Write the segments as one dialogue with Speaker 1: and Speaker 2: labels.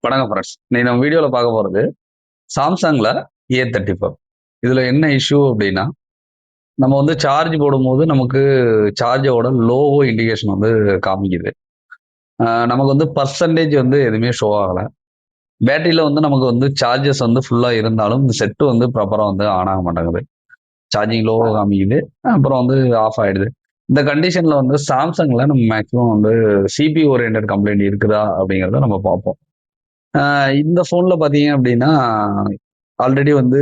Speaker 1: வணக்கம் ஃப்ரெண்ட்ஸ். இன்னைக்கு நம்ம வீடியோல பார்க்க போறது சாம்சங்ல A34. இதுல என்ன இஷ்யூ அப்படின்னா, நம்ம வந்து சார்ஜ் போடும்போது நமக்கு சார்ஜோட லோகோ இண்டிகேஷன் வந்து காமிக்குது. நமக்கு வந்து பர்சன்டேஜ் வந்து எதுவுமே ஷோ ஆகல. பேட்டரியில வந்து நமக்கு வந்து சார்ஜஸ் வந்து ஃபுல்லா இருந்தாலும் இந்த செட் வந்து ப்ராப்பரா வந்து ஆன் ஆக மாட்டேங்குது. சார்ஜிங் லோகோ காமிக்குது. அப்புறம் வந்து ஆஃப் ஆயிடுது. இந்த கண்டிஷன்ல வந்து சாம்சங்ல நம்ம மேக்ஸிமம் வந்து சிபி ஓரியன்டட் கம்ப்ளைண்ட் இருக்குதா அப்படிங்கிறத நம்ம பார்ப்போம். இந்த ஃபோன்ல பார்த்தீங்க அப்படின்னா, ஆல்ரெடி வந்து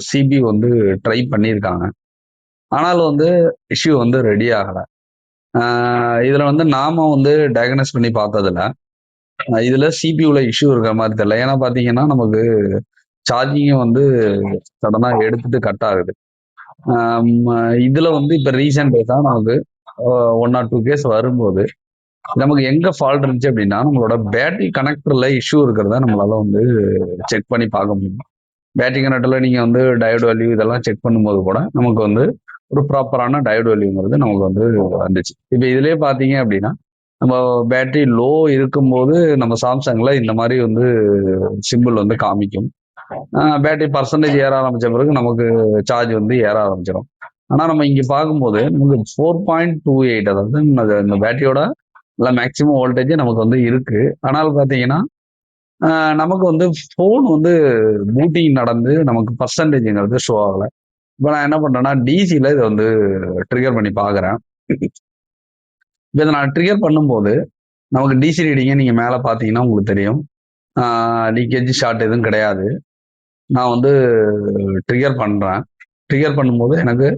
Speaker 1: சிபி வந்து ட்ரை பண்ணியிருக்காங்க. ஆனாலும் வந்து இஷ்யூ வந்து ரெடி ஆகல. அ இதுல வந்து நாம வந்து டயக்னோஸ் பண்ணி பார்த்ததுல, இதுல சிபியூல இஷ்யூ இருக்கிற மாரி தெரியல. ஏன்னா பார்த்தீங்கன்னா, நமக்கு சார்ஜிங்கும் வந்து சடனா எடுத்துட்டு கட் ஆகுது. அம் இதுல வந்து இப்ப ரீசென்ட் டேஸா நமக்கு 1 ஆர் 2 கேஸ் வரும்போது, நமக்கு எங்க ஃபால்ட் இருந்துச்சு அப்படின்னா, நம்மளோட பேட்டரி கனெக்டர்ல இஷ்யூ இருக்கிறத நம்மளால வந்து செக் பண்ணி பார்க்க முடியும். பேட்டரி கனெக்டர்ல நீங்க வந்து டயோடு வேல்யூ இதெல்லாம் செக் பண்ணும்போது கூட நமக்கு வந்து ஒரு ப்ராப்பரான டயோடு வேல்யூங்கிறது நமக்கு வந்து வந்துச்சு. இப்போ இதுலயே பார்த்தீங்க அப்படின்னா, நம்ம பேட்டரி லோ இருக்கும்போது நம்ம சாம்சங்ல இந்த மாதிரி வந்து சிம்பிள் வந்து காமிக்கும். பேட்டரி பர்சன்டேஜ் ஏற ஆரம்பிச்ச பிறகு நமக்கு சார்ஜ் வந்து ஏற ஆரம்பிச்சிடும். ஆனா நம்ம இங்க பார்க்கும்போது நமக்கு 4.28, அதாவது இந்த பேட்டரியோட மேக்சிமம் வோல்டேஜ் நமக்கு வந்து இருக்கு. ஆனால் பார்த்தீங்கன்னா நமக்கு வந்து ஃபோன் வந்து பூட்டிங் நடந்து நமக்கு பர்சன்டேஜ்ங்கிறது ஷோ ஆகல. இப்ப நான் என்ன பண்றேன்னா, டிசில இத வந்து ட்ரிகர் பண்ணி பார்க்குறேன். இத நான் ட்ரிகர் பண்ணும்போது, நமக்கு டிசி ரீடிங்க நீங்க மேல பார்த்தீங்கன்னா உங்களுக்கு தெரியும். ஆ லீக்கேஜ், ஷார்ட் எதுவும் கிடையாது. நான் வந்து ட்ரிகர் பண்றேன். ட்ரிகர் பண்ணும்போது எனக்கு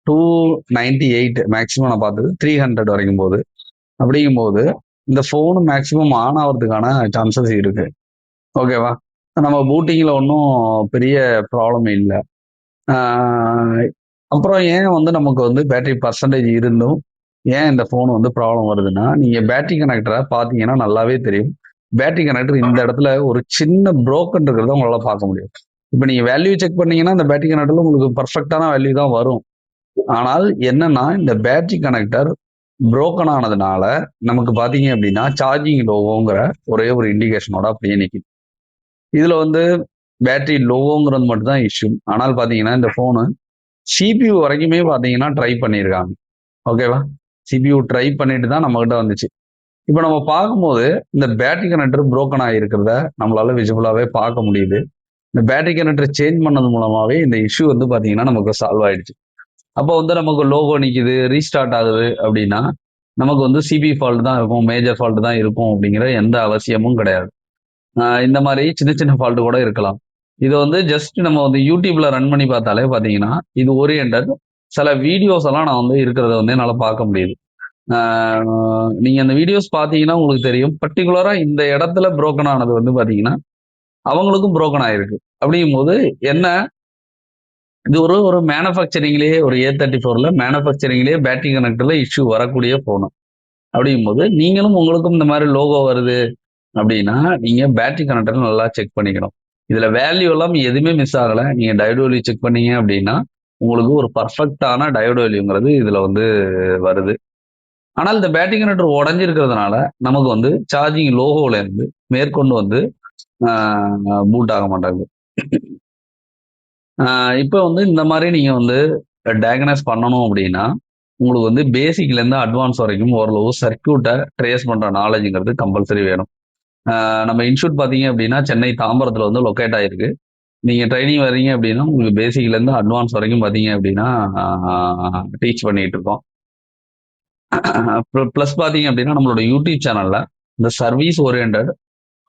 Speaker 1: 298 மேக்ஸிமம் நான் பார்த்தது 300 வரைக்கும் போகுது. அப்படிங்கும்போது, இந்த ஃபோன் மேக்ஸிமம் ஆன் ஆவறதுக்கான சான்சஸ் இருக்கு. ஓகேவா? நம்ம பூட்டிங்ல ஒண்ணும் பெரிய ப்ராப்ளம் இல்ல. ஆ அப்புறம் ஏன் வந்து நமக்கு வந்து பேட்டரி பர்சன்டேஜ் இருந்தும், ஏன் இந்த ஃபோன் வந்து ப்ராப்ளம் வருதுன்னா, நீங்க பேட்டரி கனெக்டர பார்த்தீங்கன்னா நல்லாவே தெரியும். பேட்டரி கனெக்டர் இந்த இடத்துல ஒரு சின்ன புரோக்கன் இருக்கிறத உங்களால பார்க்க முடியும். இப்ப நீங்க வேல்யூ செக் பண்ணீங்கன்னா, இந்த பேட்டரி கனெக்டர்ல உங்களுக்கு பெர்ஃபெக்ட்டான வேல்யூ தான் வரும். ஆனால் என்னன்னா, இந்த பேட்டரி கனெக்டர் புரோக்கன் ஆனதுனால, நமக்கு பார்த்தீங்க அப்படின்னா, சார்ஜிங் லோவோங்கிற ஒரே ஒரு இண்டிகேஷனோட அப்படியே நிக்குது. இதுல வந்து பேட்டரி லோவோங்கிறது மட்டும் தான் இஷ்யூ. ஆனால் பார்த்தீங்கன்னா, இந்த ஃபோனு சிபியூ வரைக்குமே பார்த்தீங்கன்னா ட்ரை பண்ணியிருக்காங்க. ஓகேவா? சிபியூ ட்ரை பண்ணிட்டு தான் நம்மகிட்ட வந்துச்சு. இப்ப நம்ம பார்க்கும்போது, இந்த பேட்டரி கனெக்டர் புரோக்கன் ஆகியிருக்கிறத நம்மளால விசிபிளாவே பார்க்க முடியுது. இந்த பேட்டரி கனெக்டர் சேஞ்ச் பண்ணது மூலமாவே இந்த இஷ்யூ வந்து பார்த்தீங்கன்னா, நமக்கு சால்வ் ஆயிடுச்சு. அப்போ வந்து நமக்கு லோகோ நிக்குது, ரீஸ்டார்ட் ஆகுது அப்படின்னா, நமக்கு வந்து சிபி ஃபால்ட் தான் இருக்கும், மேஜர் ஃபால்ட் தான் இருக்கும் அப்படிங்கிற எந்த அவசியமும் கிடையாது. இந்த மாரி சின்ன சின்ன ஃபால்ட் கூட இருக்கலாம். இத வந்து ஜஸ்ட் நம்ம வந்து YouTubeல ரன் பண்ணி பார்த்தாலே பார்த்தீங்கன்னா, இது ஓரியன்டட் சில வீடியோஸ் எல்லாம் நான் வந்து இருக்கிறத வந்து என்னால பார்க்க முடியுது. ஆ நீங்க அந்த வீடியோஸ் பார்த்தீங்கன்னா உங்களுக்கு தெரியும். பர்ட்டிகுலரா இந்த இடத்துல புரோக்கன் ஆனது வந்து பார்த்தீங்கன்னா, அவங்களுக்கும் புரோக்கன் ஆயிருக்கு. அப்படிங்கும்போது என்ன, இது ஒரு ஒரு மேனுஃபேக்சரிங்லேயே ஒரு A34ல மேனுஃபேக்சரிங்லேயே பேட்டரி கனெக்டர்ல இஷ்யூ வரக்கூடிய ஃபோனு. அப்படிங்கும்போது நீங்களும் உங்களுக்கும் இந்த மாரி லோகோ வருது அப்படின்னா, நீங்க பேட்டரி கனெக்டர் நல்லா செக் பண்ணிக்கணும். இதுல வேல்யூ எல்லாம் எதுவுமே மிஸ் ஆகல. நீங்க டயோடு வேல்யூ செக் பண்ணீங்க அப்படின்னா, உங்களுக்கு ஒரு பெர்ஃபெக்ட்டான டயோடு வேல்யூங்கிறது இதுல வந்து வருது. ஆனால் இந்த பேட்டரி கனெக்டர் உடைஞ்சிருக்கிறதுனால, நமக்கு வந்து சார்ஜிங் லோகோல இருந்து மேற்கொண்டு வந்து பூட் ஆக மாட்டேங்குது. இப்ப வந்து இந்த மாரி நீங்க வந்து டயக்னைஸ் பண்ணணும் அப்படின்னா, உங்களுக்கு வந்து பேசிக்ல இருந்து அட்வான்ஸ் வரைக்கும் ஓரளவு சர்க்யூட்ட ட்ரேஸ் பண்ற நாலேட்ஜ்ங்கிறது கம்பல்சரி வேணும். நம்ம இன்ஸ்டிடியூட் பார்த்தீங்க அப்படின்னா, சென்னை தாம்பரத்துல வந்து லொக்கேட் ஆயிருக்கு. நீங்க ட்ரெய்னிங் வர்றீங்க அப்படின்னா, உங்களுக்கு பேசிக்லேருந்து அட்வான்ஸ் வரைக்கும் பார்த்தீங்க அப்படின்னா, டீச் பண்ணிட்டு இருக்கோம். ப்ளஸ் பார்த்தீங்க அப்படின்னா, நம்மளோட யூடியூப் சேனல்ல இந்த சர்வீஸ் ஓரியன்டட்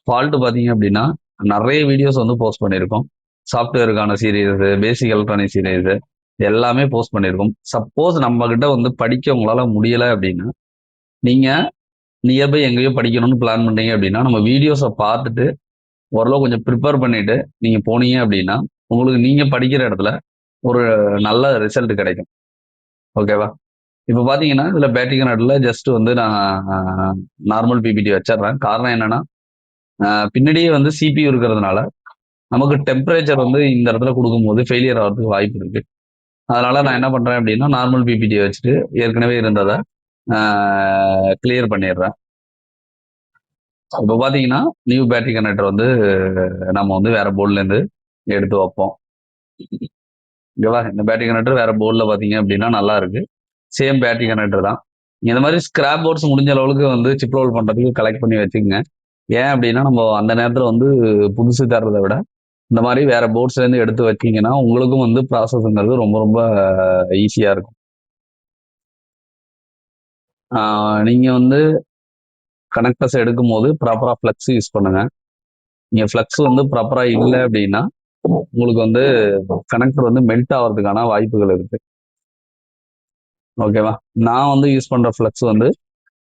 Speaker 1: ஃபால்ட் பார்த்தீங்க அப்படின்னா, நெறைய வீடியோஸ் வந்து போஸ்ட் பண்ணியிருக்கோம். சாஃப்ட்வேருக்கான சீரிஸ், பேசிக் எலக்ட்ரானிக் சீரிஸ் எல்லாமே போஸ்ட் பண்ணியிருக்கோம். சப்போஸ் நம்மகிட்ட வந்து படிக்க உங்களால முடியல அப்படின்னா, நீங்க நியர்பை எங்கேயோ படிக்கணும்னு பிளான் பண்றீங்க அப்படின்னா, நம்ம வீடியோஸ பார்த்துட்டு ஓரளவு கொஞ்சம் ப்ரிப்பேர் பண்ணிட்டு நீங்க போனீங்க அப்படின்னா, உங்களுக்கு நீங்க படிக்கிற இடத்துல ஒரு நல்ல ரிசல்ட் கிடைக்கும். ஓகேவா? இப்ப பார்த்தீங்கன்னா, இதுல பேட்டரி கனெக்டர்ல ஜஸ்ட் வந்து நான் நார்மல் பிபிடி வச்சுடுறேன். காரணம் என்னன்னா, பின்னாடியே வந்து சிபியூ இருக்கிறதுனால, நமக்கு டெம்பரேச்சர் வந்து இந்த இடத்துல குடுக்கும்போது ஃபெயிலியர் ஆகுறதுக்கு வாய்ப்பு இருக்கு. அதனால நான் என்ன பண்றேன் அப்படின்னா, நார்மல் பிபிடி வச்சுட்டு ஏற்கனவே இருந்தத கிளியர் பண்ணிடுறேன். இப்போ பார்த்தீங்கன்னா, நியூ பேட்டரி கனெக்டர் வந்து நம்ம வந்து வேற போர்ட்லேருந்து எடுத்து வைப்போம். ஓகேவா? இந்த பேட்டரி கனெக்டர் வேற போர்டில் பார்த்தீங்க அப்படின்னா நல்லா இருக்கு. சேம் பேட்டரி கனெக்டர் தான். இந்த மாதிரி ஸ்கிராப் போர்ட்ஸ் முடிஞ்ச அளவுக்கு வந்து சிப் ரோல் பண்ணுறதுக்கு கலெக்ட் பண்ணி வச்சுக்கோங்க. ஏன் அப்படின்னா நம்ம அந்த நேரத்தில் வந்து புதுசு தர்றதை விட இந்த மாதிரி வேற போர்ட்ஸ்லேருந்து எடுத்து வச்சீங்கன்னா உங்களுக்கும் வந்து ப்ராசஸ்ங்கிறது ரொம்ப ரொம்ப ஈஸியாக இருக்கும். நீங்கள் வந்து கனெக்டர்ஸ் எடுக்கும் போது ப்ராப்பராக ஃப்ளக்ஸ் யூஸ் பண்ணுங்க. நீங்கள் ஃப்ளக்ஸ் வந்து ப்ராப்பராக இல்லை அப்படின்னா உங்களுக்கு வந்து கனெக்டர் வந்து மெல்ட் ஆகிறதுக்கான வாய்ப்புகள் இருக்கு. ஓகேவா? நான் வந்து யூஸ் பண்ற ஃப்ளக்ஸ் வந்து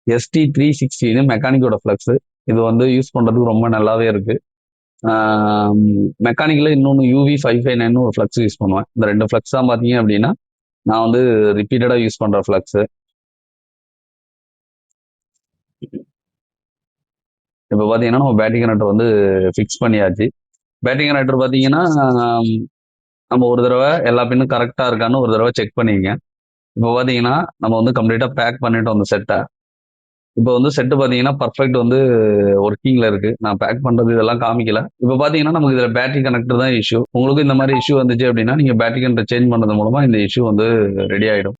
Speaker 1: ST360 மெக்கானிக்கோட ஃப்ளக்ஸ். இது வந்து யூஸ் பண்றதுக்கு ரொம்ப நல்லாவே இருக்கு. மெக்கானிக்கல இன்னொன்று UV559 ஒரு ஃப்ளக்ஸ் யூஸ் பண்ணுவேன். இந்த ரெண்டு ஃப்ளக்ஸ் தான் பார்த்தீங்க அப்படின்னா நான் வந்து ரிப்பீட்டடாக யூஸ் பண்ற ஃப்ளக்ஸ். இப்போ பார்த்தீங்கன்னா நம்ம பேட்டரி கனெக்டர் வந்து ஃபிக்ஸ் பண்ணியாச்சு. பேட்டரி கனெக்டர் பார்த்தீங்கன்னா நம்ம ஒரு தடவை எல்லா பின்னும் கரெக்டாக இருக்கான்னு ஒரு தடவை செக் பண்ணிக்கங்க. இப்போ பார்த்தீங்கன்னா நம்ம வந்து கம்ப்ளீட்டாக பேக் பண்ணிட்டோம் அந்த செட்டை. இப்போ வந்து செட்டு பார்த்தீங்கன்னா பர்ஃபெக்ட் வந்து ஒர்க்கிங்ல இருக்கு. நான் பேக் பண்றது இதெல்லாம் காமிக்கல. இப்போ பார்த்தீங்கன்னா நமக்கு இதுல பேட்டரி கனெக்டர் தான் இஷ்யூ. உங்களுக்கு இந்த மாதிரி இஷ்யூ வந்துச்சு அப்படின்னா நீங்க பேட்டரி கனெக்டர் சேஞ்ச் பண்ணது மூலமா இந்த இஷ்யூ வந்து ரெடி ஆயிடும்.